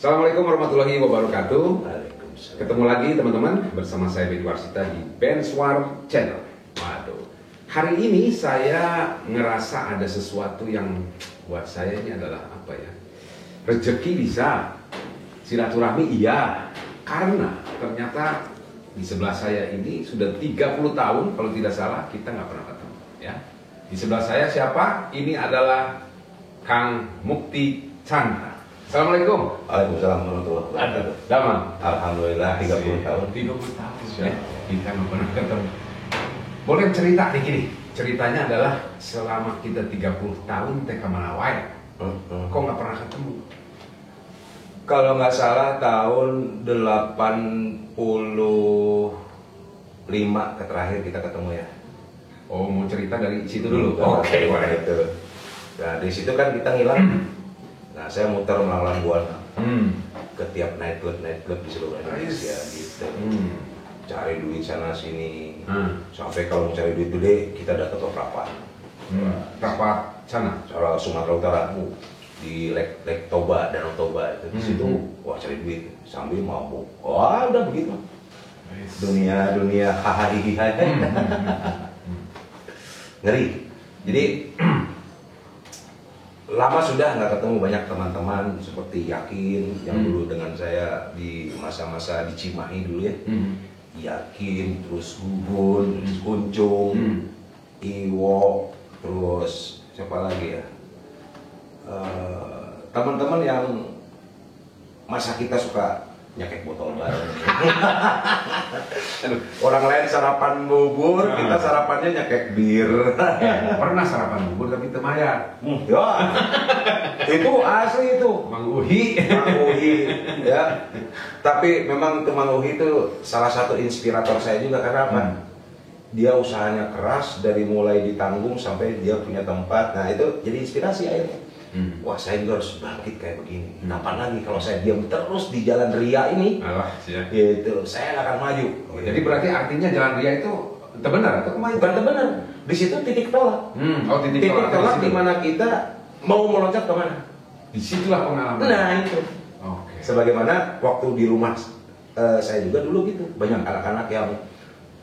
Assalamualaikum warahmatullahi wabarakatuh. Waalaikumsalam. Ketemu lagi teman-teman bersama saya Benny Warsita di Benswar Channel. Waduh, hari ini saya ngerasa ada sesuatu yang buat saya ini adalah apa ya? Rezeki bisa, silaturahmi iya. Karena ternyata di sebelah saya ini sudah 30 tahun kalau tidak salah kita nggak pernah ketemu. Ya, di sebelah saya siapa? Ini adalah Kang Mukti Chandra. Assalamualaikum. Waalaikumsalam warahmatullahi wabarakatuh. Damang. Alhamdulillah 30 tahun. 30 tahun ya. Kita nggak pernah ketemu. Boleh cerita nih gini. Ceritanya adalah selama kita 30 tahun teh kemana wae. Kok nggak pernah ketemu? Kalau nggak salah tahun 85 terakhir kita ketemu ya. Oh, mau cerita dari situ dulu. Oke, boleh itu. Nah, di situ kan kita ngilang. Nah, saya muter melawan Buana ke tiap nightclub di seluruh Indonesia gitu. Cari duit sana sini. Sampai kalau mau cari duit gede kita datang ke Prapat. Prapat sana, Cara Sumatera Utara di Lek Toba, Danau Toba itu. Di situ wah cari duit sambil mabuk. Wah, udah begitu. Dunia hahaha. Ngeri. Jadi lama sudah nggak ketemu banyak teman-teman seperti Yakin yang dulu dengan saya di masa-masa di Cimahi dulu ya. Yakin, terus Gugun, terus Kuncung, Iwo, terus siapa lagi ya? Teman-teman yang masa kita suka nyakek botol bareng. Orang lain sarapan bubur, kita sarapannya nyakek bir. Pernah sarapan bubur tapi temaya. Ya, itu asli itu. Mang Uhi. Ya. Tapi memang Mang Uhi itu salah satu inspirator saya juga karena apa? Dia usahanya keras dari mulai ditanggung sampai dia punya tempat. Nah itu jadi inspirasi akhirnya. Wah, saya juga harus bangkit kayak begini. Kapan lagi kalau saya diam terus di jalan ria ini? Alah, siap. Gitu, saya nggak akan maju. Jadi berarti artinya jalan ria itu terbenar atau kemajuan? Bukan benar. Di situ titik tolak. Oh, titik tolak di mana kita mau meloncat kemana? Disitulah pengalaman. Nah itu. Oke. Sebagaimana waktu di rumah saya juga dulu gitu. Banyak anak-anak yang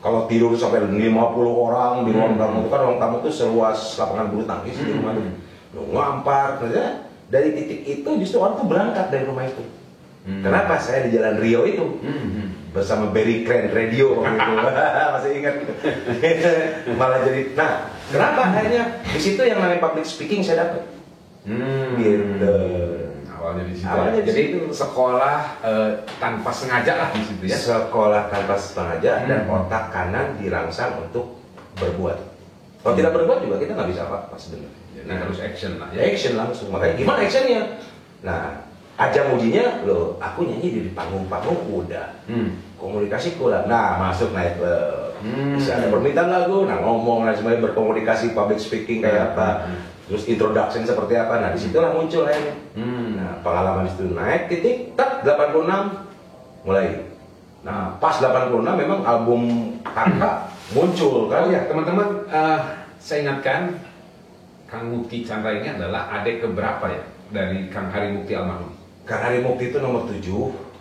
kalau tidur sampai 50 orang di ruang tamu itu kan ruang tamu itu seluas lapangan bulu tangkis di rumah itu. Ngampar, dari titik itu justru orang tuh berangkat dari rumah itu. Kenapa? Saya di Jalan Rio itu bersama Berry Clan Radio gitu. Masih ingat? Malah jadi. Nah, kenapa akhirnya di situ yang namanya public speaking saya dapat. Gitu. Awalnya di situ. Awalnya di jadi situ. Sekolah tanpa sengaja lah di situ ya. Sekolah tanpa sengaja dan otak kanan dirangsang untuk berbuat. Kalau tidak berbuat juga kita nggak bisa apa-apa sebenarnya. Nah, harus action lah ya. Action langsung. Makanya gimana actionnya? Nah, ajang ujinya loh, aku nyanyi di panggung-panggung udah. Komunikasi kurang. Nah, masuk nightclub. Bisa ada permintaan lagu, nah ngomong lah semuanya berkomunikasi, public speaking kayak apa. Terus introduction seperti apa. Nah, disitulah muncul akhirnya. Nah, pengalaman itu naik titik tak 86 mulai. Nah, pas 86 memang album Kakak muncul kan. Oh ya, teman-teman, saya ingatkan Kang Mukti Chandra ini adalah adik keberapa ya dari Kang Hari Mukti almarhum? Kang Hari Mukti itu nomor 7,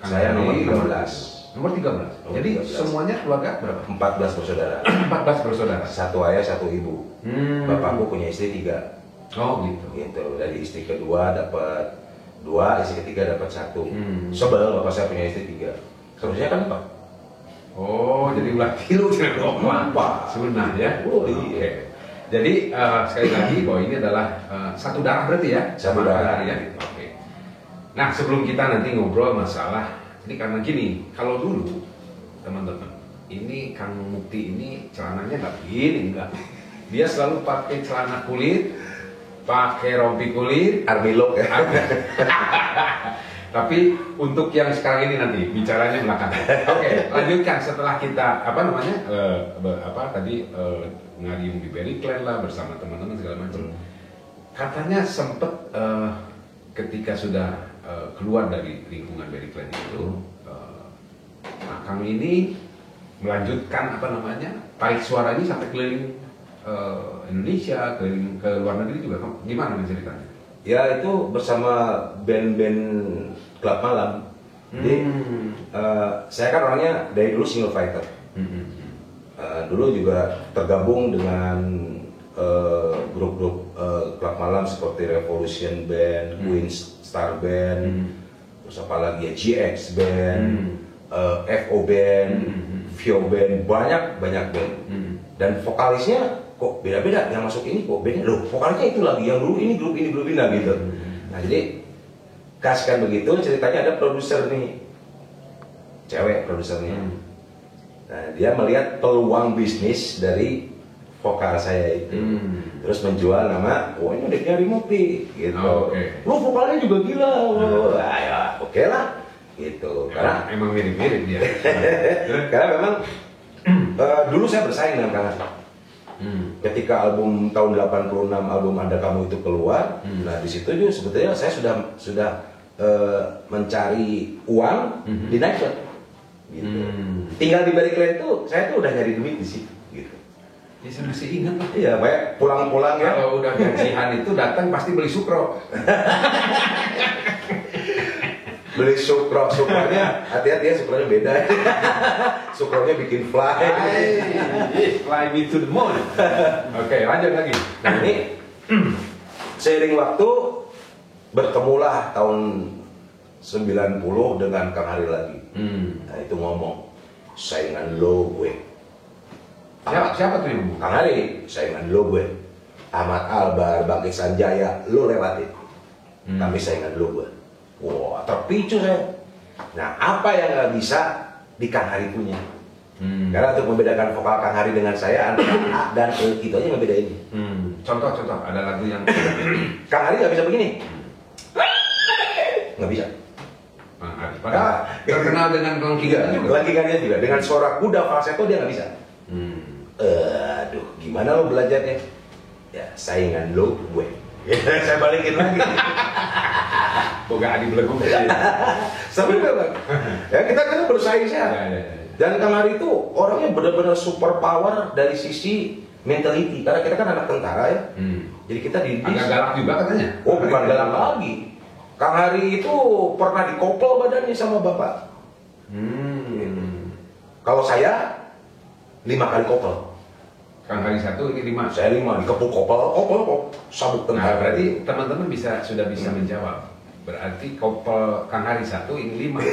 Kang saya nomor Hari 13. Nomor 13. Jadi 13. semuanya keluarga berapa? 14 bersaudara. 14 bersaudara. Satu ayah, satu ibu. Bapakku punya istri 3. Oh gitu. Gitu. Dari istri kedua dapat 2, istri ketiga dapat 1. Sebel bapak saya punya istri 3. Seharusnya kan 4. Oh, jadi ulah tilu dengan Apa? sebenarnya. Oh, Oke. iya. Jadi sekali lagi bahwa ini adalah satu darah berarti ya? Satu darah. Ya. Oke. Nah, sebelum kita nanti ngobrol masalah ini karena gini, kalau dulu teman-teman, ini Kang Mukti ini celananya nggak begini, enggak. Dia selalu pakai celana kulit, pakai rompi kulit, Army look ya. Tapi untuk yang sekarang ini nanti bicaranya belakangan. Oke, lanjutkan setelah kita ngadiung di Berry Clan lah bersama teman-teman segala macam. Katanya sempet ketika sudah keluar dari lingkungan Berry Clan itu, Kang ini melanjutkan tarik suaranya sampai keliling Indonesia, keliling ke luar negeri juga. Gimana ceritanya? Ya itu bersama band-band klub malam. Jadi saya kan orangnya dari dulu single fighter. Dulu juga tergabung dengan grup-grup klub malam seperti Revolution Band, Queen Star Band, terus apalagi ya GX Band, FO Band, Vio Band, banyak band. Dan vokalisnya kok beda-beda, yang masuk ini kok beda, loh vokalisnya itu lagi, yang dulu ini grup ini nah gitu. Nah jadi kasihkan begitu, ceritanya ada produser nih, cewek produsernya. Nah dia melihat peluang bisnis dari vokal saya itu, terus menjual nama, oh ini udah nyari Mupi gitu. Lo vokalnya juga gila, ya oke lah gitu. Karena emang mirip-mirip dia. Karena memang dulu saya bersaing dengan Kang Hasan. Ketika album tahun 86 album Ada Kamu itu keluar, nah di situ juga sebetulnya saya sudah mencari uang di nightclub. Gitu. Tinggal di Barclay itu saya tuh udah nyari duit di situ. Gitu. Ya, saya masih ingat lah. Iya, banyak pulang-pulang ya. Kalau udah gajian itu datang pasti beli sukro. Beli sukronya hati-hati ya, sukronya beda. Sukronya bikin fly. Fly me to the moon. Oke, lanjut lagi. Nah ini seiring waktu bertemulah tahun 90 dengan Kang Hari lagi. Nah itu ngomong, saingan lo gue. Siapa tuh yang ngomong? Kang Hari, saingan lo gue. Ahmad Albar, Bangkit Sanjaya, lo lewatin. Tapi saingan lo gue. Wah, terpicu saya. Nah, apa yang nggak bisa di Kang Hari punya? Karena untuk membedakan vokal Kang Hari dengan saya, antara A dan E, itu aja ngebedain. Contoh, ada lagu yang Kang Hari nggak bisa begini. Nggak bisa. Padahal terkenal dengan kelengkingannya juga. Kelengkingannya juga. Dengan suara kuda falsetto dia nggak bisa. Aduh, gimana lo belajarnya? Ya, saingan lo gue. Saya balikin lagi. Boga adi belenggu. Sampai Bang. Ya kita kan bersaing sehat. Dan Kang Hari itu orangnya benar-benar super power dari sisi mentality. Karena kita kan anak tentara ya. Jadi kita agak galak juga katanya. Oh, bukan galak lagi. Kang Hari itu pernah dikopel badannya sama bapak. Kalau saya 5 kali kopel. Kang Hari 1, ini 5. Saya 5 dikepuk kopel, sabuk tentara. Nah, berarti teman-teman sudah bisa menjawab. Berarti kopel Kang Hari 1, ini 5.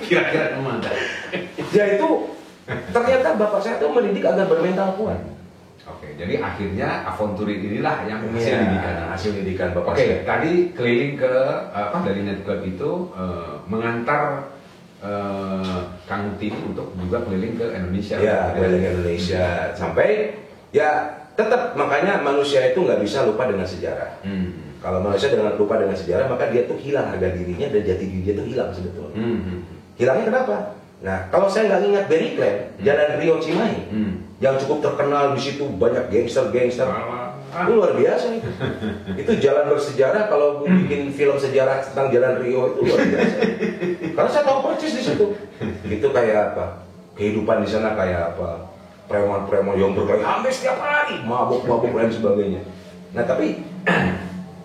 Kira-kira kemana? Ya itu ternyata bapak saya tuh mendidik agar bermental kuat. Oke, jadi akhirnya Avonturin inilah yang hasil didikan bapak. Oke, tadi keliling ke dari nightclub itu mengantar Kang Tini untuk juga keliling ke Indonesia. Ya, keliling Indonesia sampai ya tetap, makanya manusia itu nggak bisa lupa dengan sejarah. Kalau manusia lupa dengan sejarah, maka dia tuh hilang harga dirinya dan jati diri dia tuh hilang sebetulnya. Hilangnya kenapa? Nah, kalau saya nggak ingat Barclay, Jalan Rio Cimahi, yang cukup terkenal di situ banyak gangster, itu luar biasa itu. Itu jalan bersejarah. Kalau bikin film sejarah tentang Jalan Rio itu luar biasa. Karena saya tahu persis di situ. Itu kayak apa? Kehidupan di sana kayak apa? Preman-preman yang berkelahi hampir setiap hari, mabuk-mabuk dan sebagainya. Nah, tapi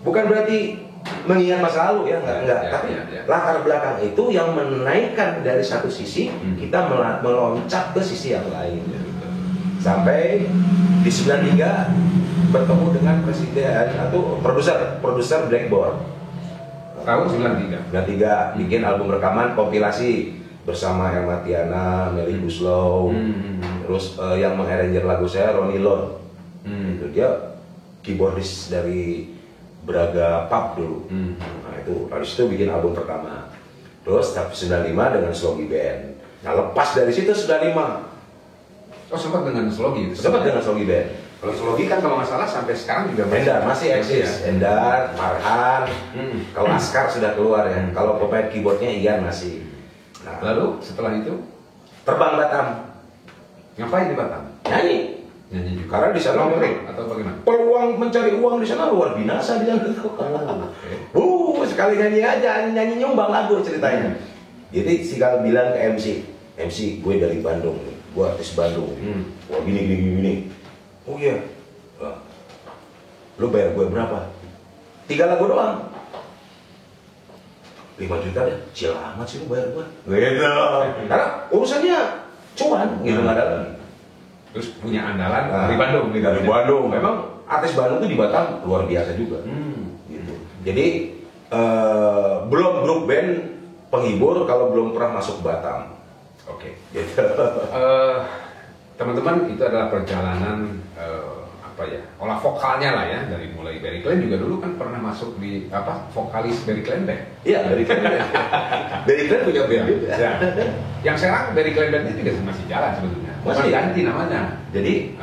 bukan berarti mengingat masa lalu ya, enggak. Tapi latar belakang itu yang menaikkan dari satu sisi kita meloncat ke sisi yang lain. Sampai di 93 bertemu dengan presiden atau produser Blackboard. Tahun 93 bikin album rekaman kompilasi bersama Hermatiana, Melly Guslow, terus yang mengarranger lagu saya Ronnie Lon. Itu dia keyboardis dari Braga Pub dulu. Nah itu habis itu bikin album pertama. Terus tahun 95 dengan Slogi Band. Nah lepas dari situ 95. Oh, sempat dengan Slogi itu? Sempat dengan Slogi Band. Kalau Slogi kan kalau nggak salah sampai sekarang juga masih eksis. Endar, Marhan, kalau Askar sudah keluar ya. Kalau pemain keyboardnya Ian masih. Nah, lalu setelah itu terbang Batam. Ngapain di Batam? Nyanyi juga. Karena di sana atau bagaimana? Peluang mencari uang di sana luar biasa di sana. Sekali nyanyi aja, nyanyi nyumbang lagu ceritanya. Jadi Sigal bilang ke MC gue dari Bandung, gue artis Bandung. Wah gini. Oh iya. Lo bayar gue berapa? 3 lagu doang. 5 juta deh, cil amat sih lu bayar gua. Gitu. Karena urusannya cuan gitu nggak ada lagi. Terus punya andalan dari Bandung gitu. Dari Bandung. Memang artis Bandung tuh di Batam luar biasa juga. Gitu. Jadi belum grup band penghibur kalau belum pernah masuk Batam. Oke. Gitu. Teman-teman, itu adalah perjalanan olah vokalnya lah ya, dari mulai Barry Clan juga dulu kan pernah masuk di vokalis Barry Clan Band. Iya, Barry Clan Band. Barry Clan punya band juga. Ya. Yang sekarang Barry Clan Band juga masih jalan sebetulnya. Masih ganti namanya. Jadi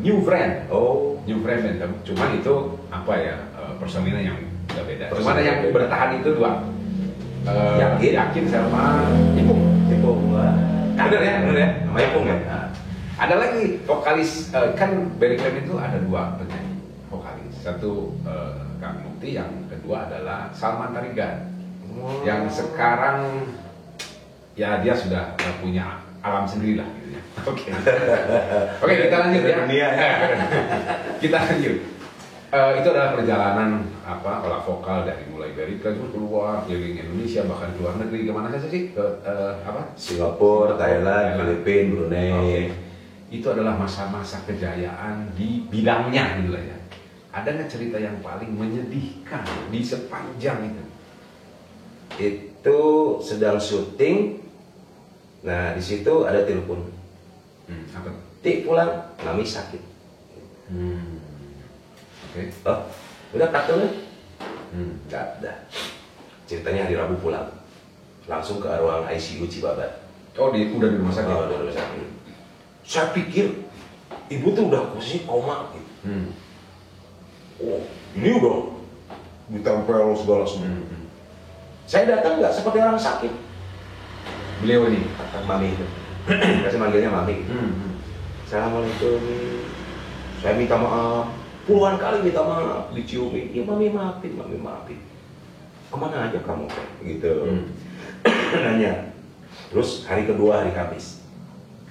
New Friend. Oh, New Friend Band. Cuman itu personilnya yang udah beda. Cuman yang bertahan itu dua. Yakin sama Ipung. Bener ya? Sama Ipung ya. Ada lagi vokalis, kan Barry Clan itu ada dua penyanyi vokalis. Satu Kang Mukti, yang kedua adalah Salman Tarigan. Yang sekarang ya dia sudah punya alam sendiri lah gitu ya. Oke, kita lanjut ya. Kita lanjut. Itu adalah perjalanan olah vokal dari mulai Barry Clan keluar keliling Indonesia, bahkan ke luar negeri. Kemana saja sih? Ke Singapura, Thailand, Filipina, Brunei. Okay. Itu adalah masa-masa kejayaan di bidangnya gitu lah ya. Ada nggak cerita yang paling menyedihkan di sepanjang itu? Itu sedang syuting. Nah, di situ ada telepon. Apa? Tik pulang, Mami sakit. Oke. Oh, udah kartunya? Nggak ada. Ceritanya hari Rabu pulang, langsung ke ruang ICU Cibabat. Oh, udah di rumah sakit. Oh, udah di rumah sakit. Saya pikir ibu tuh udah posisi koma gitu. Oh, ini udah ditempel segala semua. Saya datang nggak seperti orang sakit. Beliau ini, Kata Mami itu. Kasih manggilnya Mami. Assalamualaikum. Saya minta maaf. Puluhan kali minta maaf, diciumin. Ya Mami maafin, Mami maafin. Kemana aja kamu? Gitu. Nanya. Terus hari kedua, hari Kamis,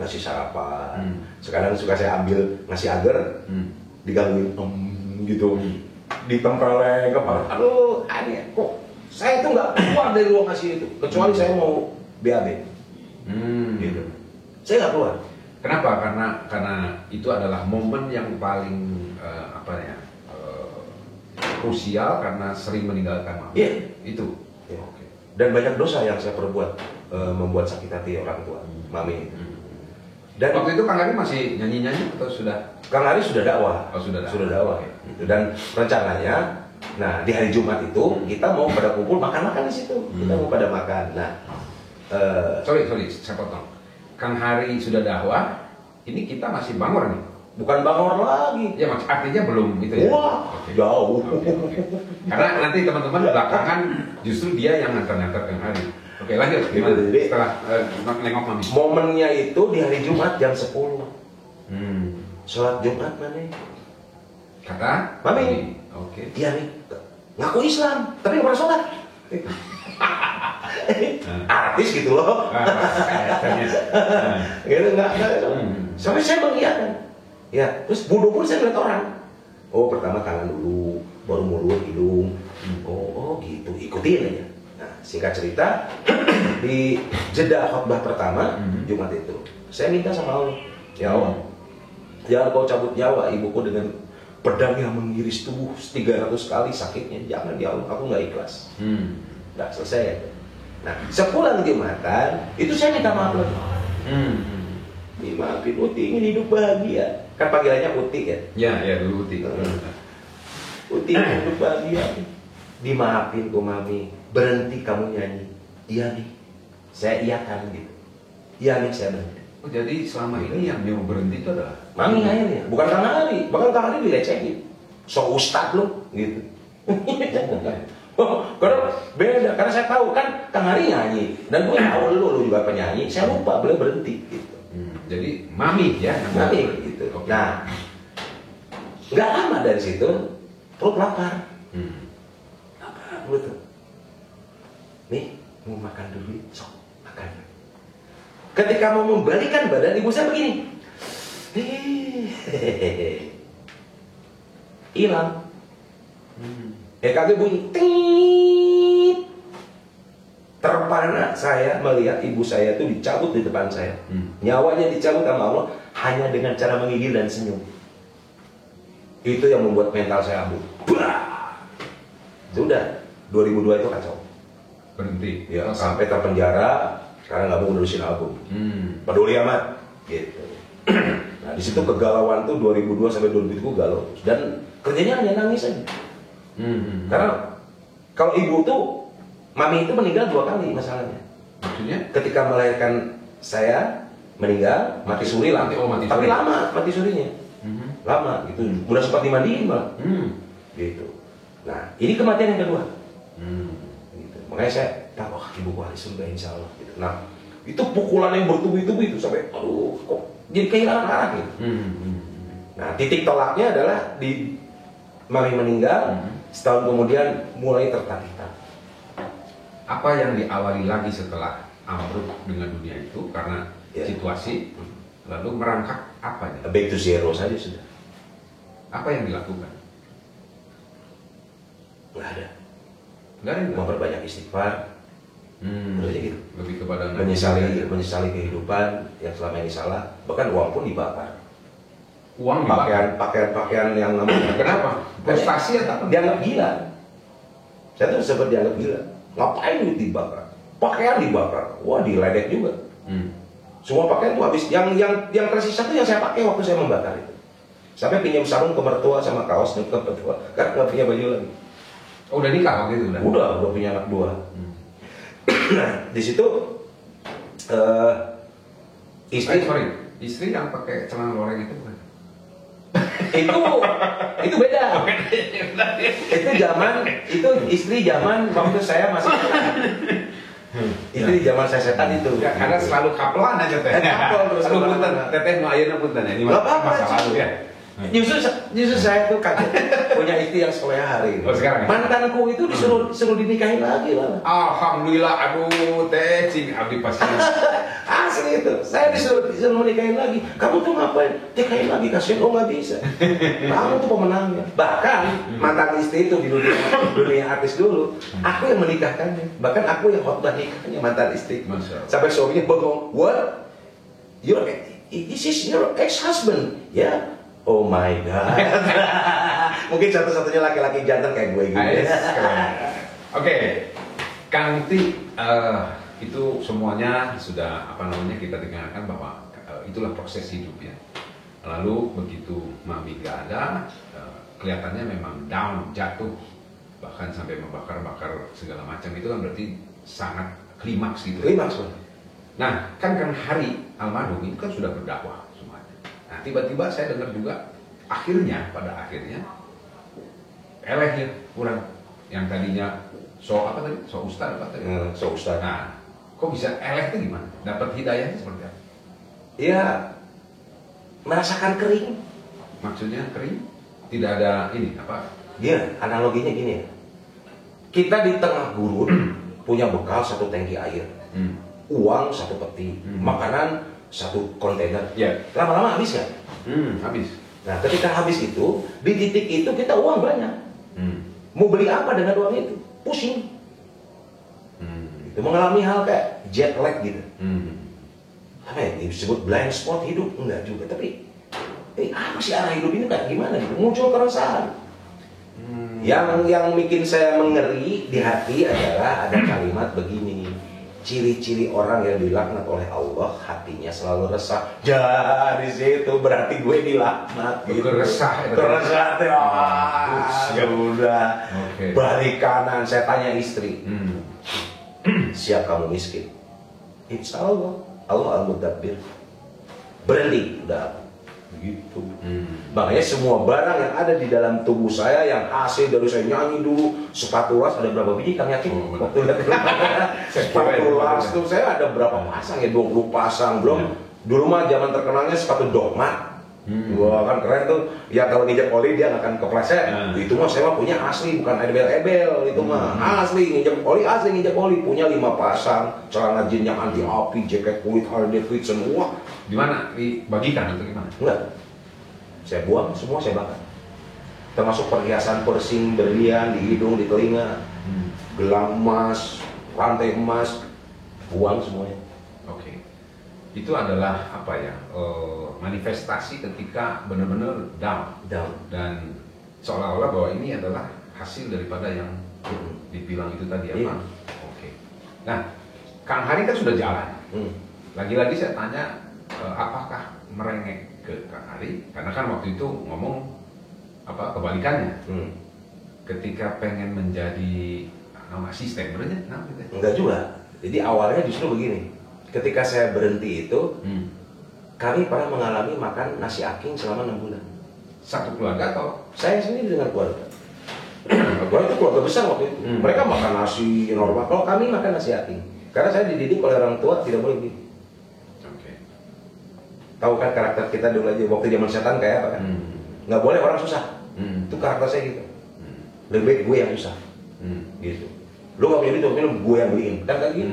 ngasih sarapan. Sekarang suka saya ambil ngasih agar, digangguin gitu, ditempelin kepala. Aduh, aneh kok saya itu nggak keluar dari ruang ngasih itu, kecuali saya mau BAB. Gitu. Saya nggak keluar. Kenapa? Karena itu adalah momen yang paling krusial, karena sering meninggalkan mama. Iya. Itu. Ya. Dan banyak dosa yang saya perbuat, membuat sakit hati orang tua, Mami. Dan waktu itu Kang Ari masih nyanyi-nyanyi atau sudah? Kang Ari sudah dakwah. Oh, sudah dakwah. Gitu. Dan rencananya, nah di hari Jumat itu kita mau pada kumpul makan-makan di situ. Kita mau pada makan. Nah, sorry, saya potong. Kang Hari sudah dakwah, ini kita masih bangor nih. Bukan bangor lagi. Ya, artinya belum itu ya. Wah, jauh. Karena nanti teman-teman belakangan justru dia yang nganter-nganter Kang Hari. Oke, lanjut. Gimana? Jadi, setelah nengok Mami. Momennya itu di hari Jumat jam 10. Sholat Jumat mana? Kata Mami. Oke. Iya nih. Ngaku Islam, tapi nggak pernah sholat. Artis gitu loh. Gitu nggak. Sampai saya mengiyakan. Ya, terus bodoh pun saya ngeliat orang. Oh, pertama tangan dulu, baru mulut, hidung. Oh gitu, ikutin aja. Nah, singkat cerita, di jeda khotbah pertama Jumat itu, saya minta sama Allah, ya Allah, jangan kau cabut nyawa ibuku dengan pedang yang mengiris tubuh 300 kali sakitnya. Jangan ya Allah, aku nggak ikhlas. Nggak selesai ya. Nah, sepulang Jumatan, itu saya minta maaf lagi. Dimaafin, Uti ingin hidup bahagia. Kan panggilannya Uti ya? Ya dulu Uti. Uti ingin hidup bahagia. Dimaafin ku Mami, berhenti kamu nyanyi. Iya nih, saya iyakan gitu. Iya nih, saya berhenti. Oh, jadi selama ini yang nyuruh berhenti itu adalah Mami akhirnya, bukan Kang Ari. Bahkan Kang Ari dilecehin. So ustad lo, gitu. Karena beda, karena saya tahu kan Kang Ari nyanyi. Dan gue tahu lu juga penyanyi. Saya lupa, boleh berhenti gitu. Jadi Mami ya, Mami gitu. Okay. Nah, nggak lama dari situ perut lapar. Lapar betul. Nih mau makan dulu, sok makan. Ketika mau membalikan badan, ibu saya begini. Hilang. EKG bunyi. Tit. Karena saya melihat ibu saya itu dicabut di depan saya. Nyawanya dicabut sama Allah hanya dengan cara menggigil dan senyum. Itu yang membuat mental saya ambruk. Sudah, 2002 itu kacau. Berhenti. Ya, sampai terpenjara karena nggak mau ngurusin album. Peduli amat, gitu. Nah, di situ kegalauan tuh 2002 sampai 2003 galau. Dan kerjanya hanya nangis aja. Karena kalau ibu tuh, mami itu meninggal 2 kali masalahnya. Maksudnya? Ketika melahirkan saya, meninggal, mati suri lah. Mati Tapi suri. lama mati surinya. Lama, gitu. Udah sempat dimandiin malah. Gitu. Nah, ini kematian yang kedua. Gitu. Makanya saya tahu, wah ibuku ahli surga insya Allah. Gitu. Nah, itu pukulan yang bertubi-tubi itu sampai, aduh, kok jadi kehilangan arah gitu. Nah, titik tolaknya adalah di mami meninggal, setahun kemudian mulai tertatih-tatih. Apa yang diawali lagi setelah ambruk dengan dunia itu karena situasi, lalu merangkak apa? Back to zero saja sudah. Apa yang dilakukan? Nggak ada. Nggak ada. Memperbanyak istighfar. Terus aja gitu. Lebih kepada menyesali kehidupan yang selama ini salah. Bahkan uang pun dibakar. Uang dibakar. Pakaian yang namanya. Kenapa? Prestasi atau apa? Dianggap gila. Saya tuh sempat dianggap gila. Ngapain duit dibakar? Pakaian dibakar. Wah, diledek juga. Semua pakaian tuh habis. Yang tersisa tuh yang saya pakai waktu saya membakar itu. Sampai pinjam sarung ke mertua sama kaos ke mertua karena nggak punya baju lagi. Oh, udah nikah waktu itu udah punya anak 2. Nah, di situ istri yang pakai celana loreng itu bukan? itu beda. itu istri zaman waktu saya masih setan. Itu di zaman saya setan itu. Ya, karena selalu kapelan aja teh. Kapel terus. Aduh punten, teteh nu ayeuna punten ya. Ini masa lalu ya. Justru saya tuh kaget punya istri yang soleh hari. Oh, sekarang ya? Mantanku itu disuruh dinikahin lagi lah. Alhamdulillah, aduh teh cing abdi pasti. Asli itu, saya disuruh nikahin lagi. Kamu tuh ngapain? Nikahin lagi, kasihan. Oh nggak bisa. Kamu tuh pemenangnya. Bahkan mantan istri itu di dunia artis dulu, aku yang menikahkannya. Bahkan aku yang khotbah nikahnya mantan istri. Sampai suaminya bengong, what? This is your ex-husband, ya? Oh my god. Mungkin satu-satunya laki-laki jantan kayak gue gitu. Oke, Kang Ti, itu semuanya sudah kita dengarkan bahwa itulah proses hidupnya. Lalu begitu mami gak ada, kelihatannya memang down, jatuh, bahkan sampai membakar-bakar segala macam. Itu kan berarti sangat klimaks gitu. Klimaks. Nah, kan Hari almarhum itu kan sudah berdakwah. Nah, tiba-tiba saya dengar juga pada akhirnya elehnya kurang yang tadinya so ustad apa tadi? So ustad. Nah, kok bisa eleh itu gimana? Dapat hidayahnya seperti apa? Ya, merasakan kering. Maksudnya kering? Tidak ada ini apa? Dia analoginya gini ya. Kita di tengah gurun punya bekal 1 tangki air, uang 1 peti, makanan 1 kontainer. Lama-lama habis kan? Habis. Nah, ketika habis itu, di titik itu kita uang banyak. Mau beli apa dengan uang itu? Pusing. Itu mengalami hal kayak jet lag gitu. Apa ya? Disebut blind spot hidup? Enggak juga. Tapi, apa sih arah hidup ini kayak gimana? Muncul keresahan. Yang bikin saya mengeri di hati adalah ada kalimat begini. Ciri-ciri orang yang dilaknat oleh Allah, hatinya selalu resah. Dari situ berarti gue dilaknat gitu. Keresah sudah. Balik kanan, saya tanya istri, siap kamu miskin? Insya Allah, Allah al-mudabbir. Berhenti, udah gitu. Makanya semua barang yang ada di dalam tubuh saya, yang hasil dari saya nyanyi dulu, sepatu las ada berapa biji Kang Yakin? Waktu lihat sepatu las tuh saya ada berapa pasang ya, 20 pasang belum. Dulu mah zaman terkenalnya sepatu dogmat. Wah kan keren tuh. Ya kalau nginjek oli dia nggak akan kepleset. Itu mah saya mah punya asli, bukan ebel-ebel itu mah. Asli nginjek oli, punya 5 pasang. Celana jeans yang anti api, jaket kulit Harley Davidson. Wah, di mana? Dibagikan atau gimana? Enggak. Saya buang, semua saya bakar. Termasuk perhiasan piercing berlian di hidung, di telinga. Gelang emas, rantai emas. buang semuanya. Oke. Itu adalah apa ya? Manifestasi ketika benar-benar down. Dan seolah-olah bahwa ini adalah hasil daripada yang dibilang itu tadi apa? Iya. Oke. Nah, Kang Hari kan sudah jalan. Lagi-lagi saya tanya, apakah merengek ke Kang Hari? Karena kan waktu itu ngomong apa kebalikannya. Ketika pengen menjadi asisten, benernya kenapa gitu? Enggak juga. Jadi awalnya justru begini. Ketika saya berhenti itu, kami pernah mengalami makan nasi aking selama 6 bulan. Satu keluarga atau? Saya sendiri dengan keluarga. Keluarga itu keluarga besar waktu itu. Mereka makan nasi normal. Kalau kami makan nasi aking. Karena saya dididik oleh orang tua tidak boleh begitu. Oke. Tahu kan karakter kita dulu aja waktu zaman setan kayak apa kan? Nggak boleh orang susah. Itu karakter saya gitu. Lebih baik gue yang susah. Gitu. Lu nggak punya duit, tapi gue yang beliin. Kan kayak gitu.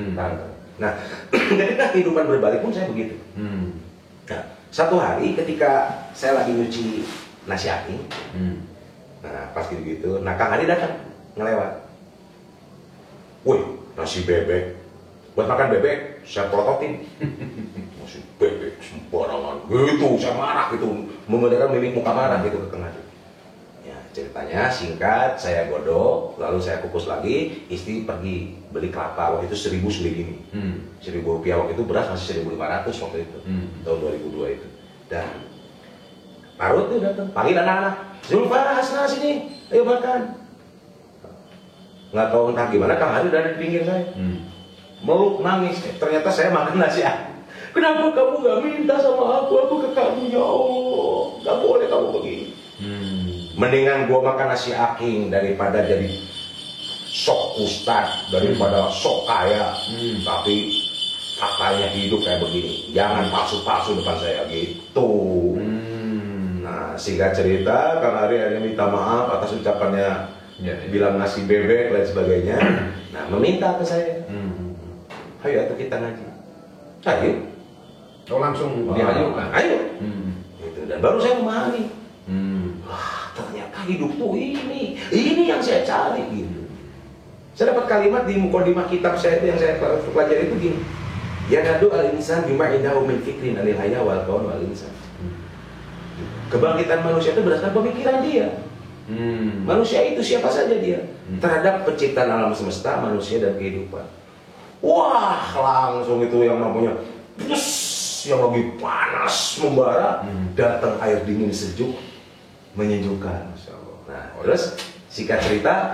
Nah, ketika kehidupan berbalik pun saya begitu. Nah, satu hari ketika saya lagi nyuci nasi aking, nah pas gitu, nah Kang Adi datang ngelewat. Woi, nasi bebek. Buat makan bebek, saya prototin. Nasi bebek sembarangan. Gitu, saya marah gitu. Membedakan mimik muka marah gitu ke Kang Adi. Ya, ceritanya singkat, saya godok, lalu saya kukus lagi, istri pergi beli kelapa, waktu itu 1.000 segini. 1.000 rupiah waktu itu, beras masih 1.500 waktu itu, tahun 2002 itu. Dan Parut tuh datang, panggil anak-anak, Zulfas, nah sini, ayo makan. Nggak tahu entah gimana, Kang Hari udah ada di pinggir saya. Meluk, nangis, ternyata saya makan nasi aking. Kenapa kamu nggak minta sama aku ke kamu, ya Allah, nggak boleh kamu begini. Mendingan gua makan nasi aking daripada jadi sok ustad, daripada sok kaya, tapi faktanya hidup kayak begini. Jangan palsu-palsu depan saya gitu. Nah, singkat cerita, Kang Ari akhirnya minta maaf atas ucapannya, bilang nasi bebek dan sebagainya. Nah, meminta ke saya, ayo atau kita ngaji. Ayo. Oh, langsung diajukan. Ayo. Gitu. Dan baru saya memahami. Wah, ternyata hidup tuh ini yang saya cari gitu. Saya dapat kalimat di mukadimah kitab saya itu yang saya pelajari itu gini. Ya nadu al-insan bima indahu min fikrin anil hayya wal kaun wal insan. Kebangkitan manusia itu berdasarkan pemikiran dia. Manusia itu siapa saja dia terhadap penciptaan alam semesta, manusia dan kehidupan. Wah, langsung itu yang namanya yang lagi panas membara, datang air dingin sejuk menyejukkan. Nah, terus singkat cerita,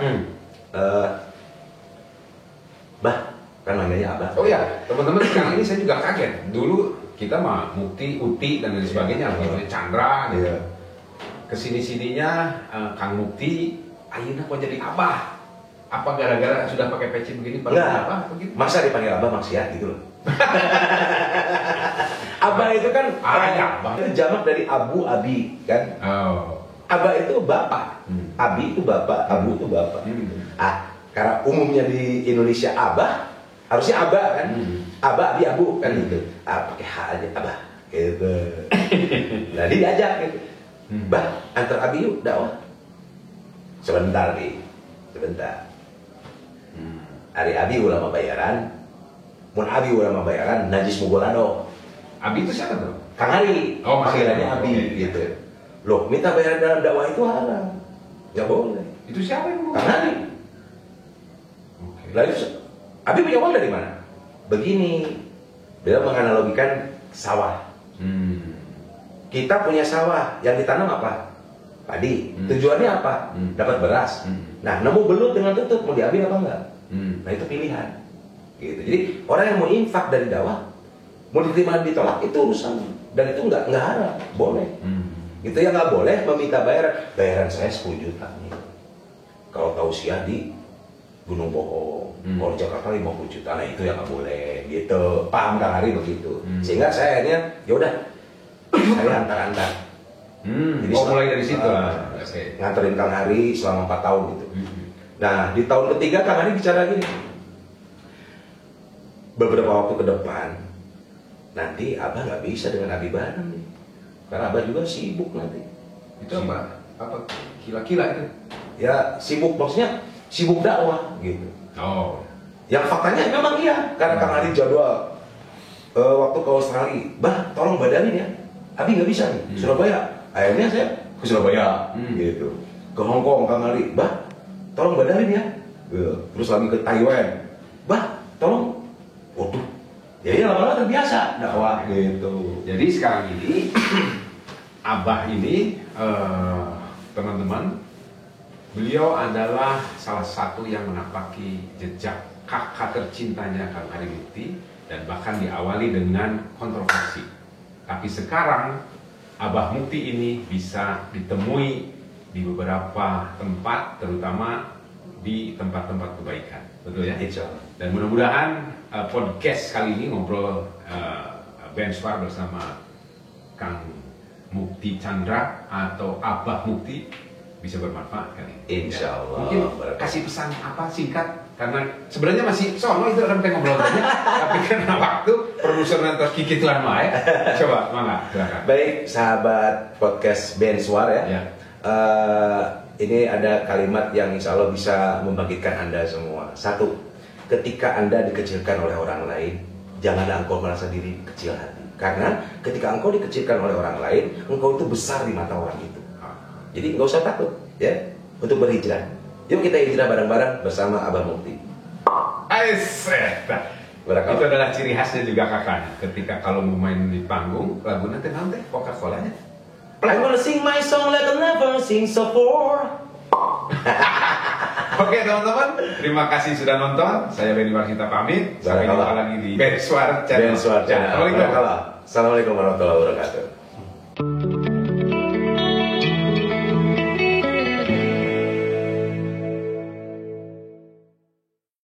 Bah, kan namanya Abah. Oh ya, teman-teman sekarang ini saya juga kaget. Dulu kita mah Mukti, Uti dan lain sebagainya, namanya Chandra gitu. Kesini-sininya Kang Mukti, ayeuna kok jadi Abah? Apa gara-gara sudah pakai peci begini panggil Abah begitu? Masa dipanggil Abah maksiat gitu loh. Abah itu kan itu jamak dari Abu Abi kan. Abah itu bapak, Abi itu bapak, Abu itu bapak. Karena umumnya di Indonesia Abah harusnya Abah kan, Abah Abi Abu kan gitu. Pakai H aja Abah gitu. Nah diajak gitu, Bah antar Abi yuk dakwah. Sebentar nih, sebentar. Ari Abi ulama bayaran, mun Abi ulama bayaran, najis mugolado. Abi itu siapa tuh? Kang Ari, panggilannya Abi gitu. Loh, minta bayaran dalam dakwah itu haram, nggak boleh. Itu siapa yang Kang Ari. Lalu Abi punya uang dari mana? Begini, beliau menganalogikan sawah. Kita punya sawah, yang ditanam apa? Padi. Tujuannya apa? Dapat beras. Nah, nemu belut dengan tutup, mau diambil apa enggak? Nah, itu pilihan. Gitu. Jadi orang yang mau infak dari dakwah, mau diterima ditolak itu urusan, dan itu enggak haram, boleh. Itu yang nggak boleh meminta bayaran saya 10 juta nih. Kalau tausiah di Gunung Bohong, kalau Jakarta 50 juta, nah itu yang nggak boleh, gitu. Paham Kang Hari begitu. Sehingga saya akhirnya, yaudah, saya antar-antar. Jadi mulai dari situ lah. Nganterin Kang Hari selama 4 tahun gitu. Nah, di tahun ketiga Kang Hari bicara gini. Beberapa waktu ke depan, nanti Abah nggak bisa dengan Abi bareng nih. Karena Abah juga sibuk nanti. Itu apa? Apa kila-kila itu? Ya, sibuk maksudnya sibuk dakwah gitu. Oh. Yang faktanya memang iya, karena Kang Ali jadwal waktu ke Australia, bah tolong badalin ya, Abi nggak bisa nih, Surabaya. Akhirnya saya ke Surabaya, gitu. Ke Hong Kong Kang Ali, bah tolong badalin ya. Terus lagi ke Taiwan, bah tolong. Waduh, ya lama-lama terbiasa dakwah gitu. Jadi sekarang ini Abah ini teman-teman, beliau adalah salah satu yang menapaki jejak kakak tercintanya Kang Ari Mukti, dan bahkan diawali dengan kontroversi. Tapi sekarang Abah Mukti ini bisa ditemui di beberapa tempat, terutama di tempat-tempat kebaikan, betul ya? Insya Allah. Dan mudah-mudahan podcast kali ini ngobrol Benswar bersama Kang Mukti Chandra atau Abah Mukti bisa bermanfaat kali ini. Insya Allah. Mungkin kasih pesan apa singkat, karena sebenarnya masih sono itu orang pengen ngobrol aja, tapi karena waktu produser nanti Kiki Tuan Mae. Coba, mangga, silakan. Baik, sahabat podcast Benswar ya. Ya. Ini ada kalimat yang insya Allah bisa membangkitkan Anda semua. Satu, ketika Anda dikecilkan oleh orang lain, janganlah engkau merasa diri kecil hati. Karena ketika engkau dikecilkan oleh orang lain, engkau itu besar di mata orang itu. Jadi nggak usah takut ya untuk berhijrah. Yuk kita hijrah bareng-bareng bersama Abah Mukti. Itu adalah ciri khasnya juga kakak. Ketika kalau mau main di panggung, lagu nanti Coca-Colanya. I wanna sing my song like I never sing so before. Oke teman-teman, terima kasih sudah nonton. Saya Benny Warsita pamit. Sampai jumpa lagi di Benswar Channel. Assalamualaikum warahmatullahi wabarakatuh.